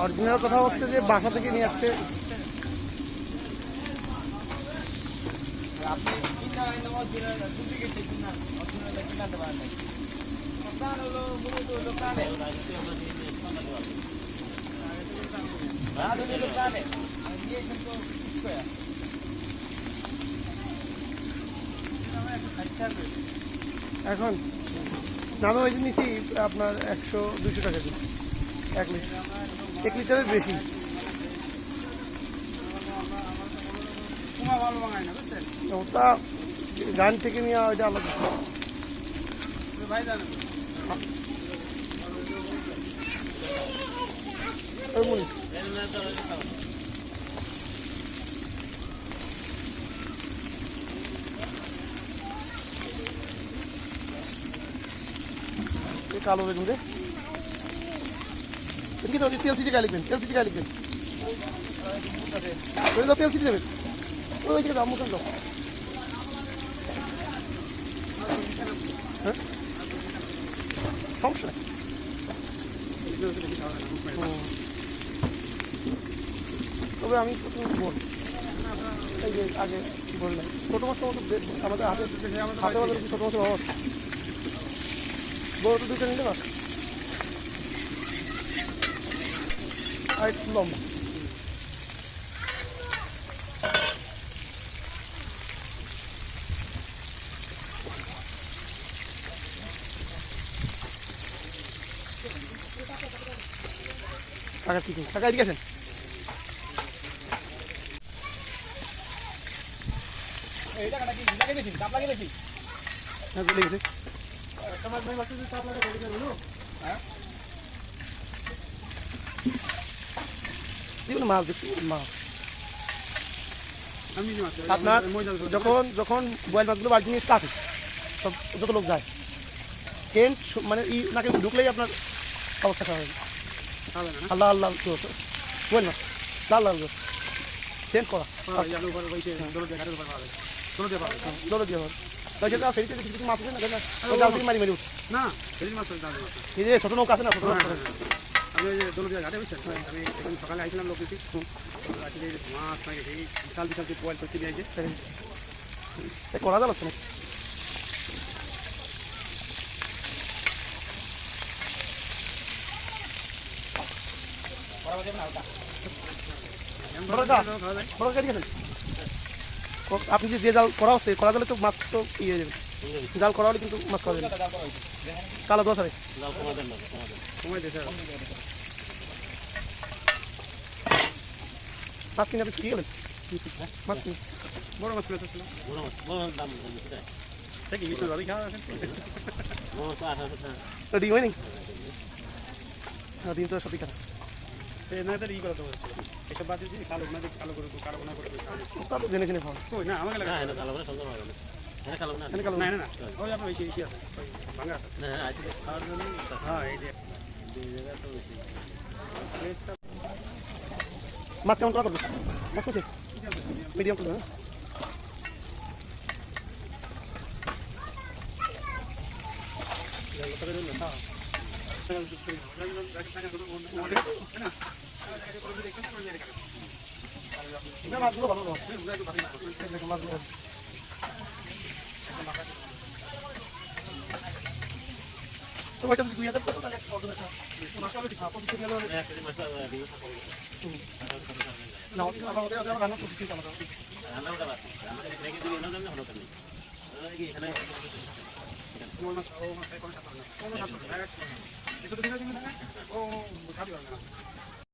Original কথা হচ্ছে যে বাসা থেকে নিয়ে আসছে। এখন আমি ওই নিয়েছি আপনার 100-200 টাকা দিই 1 লিটারের বেশি। ওটা গান থেকে নিয়ে ওইটা আলাদা। কালো বেগুন রে তেল সিটি গায়ে লিখবেন, তেল সিটি গায়ে লিখবেন, তেল সিটি দেবেন ওই দিকে দাম মতন দাও। হ্যাঁ সমস্যা নেই। তবে আমি বল এই যে আগে বললাম ছোটো মাছ আমাদের হাতে হাতে ছোটো মাছের অবস্থা বড় তো 2টা নিলে বাস আর একটু লম্বা। কাকা ঠিক আছে, কাকা এদিকে আসেন। মাছ মাছ আপনার যখন যখন বয়েল মাছগুলো বাড়িতে নিয়ে আসে সব যত লোক যায় ট্রেন মানে নাকি ঢুকলেই আপনার অবস্থা খারাপ হবে। আল্লাহ আল্লাহ বয়েল মাছ লাল লাল ট্রেন করা মাছ মারি মারি না এই যে ছোট নৌকা আছে না আমি ওই যে দোলদিয়া ঘাটে বুঝছেন আমি এখন সকালে আইছিলাম লোক দেখি আজকে মাছ নাকি সেই বিশাল বিশাল বয়েল করতে নিয়ে আইছে করা যাবে না। আপনি যে জাল করা হচ্ছে করা গেলে তো মাছ তো ইয়ে হয়ে যাবে, জাল করা হলে কিন্তু মাছ খাওয়া যাবে কালো দোয়া সারে মাছ কিনে আপনি কি গেলেন মাছ কিনে বড় মাছ কিনে ডিম হয়নি ডিম তো সবই খারাপ এসব বাদ দিয়ে কালো কালো করে কালো গোনা করে জেনে জেনে খাওয়া না আমাকে লাগে মাছ কেমন করা করবে মাছ করছে মিডিয়াম করবে না মাছগুলো ভালো মাছগুলো তো ওইটা 2000 টাকা তাহলে মাছটা বেশি খাওয়া প্রতি গেল না ওটা আমাদের রান্না করতে ঠিক আমাদের রান্না ওটা বাদ আমাদের রেখে দিলে না জানলে হলো কেন এই এখানে কোন মাছ ও মাছ কোন সাথে না কোন সাথে না এটা তো দিনে দিনে ও খাবি না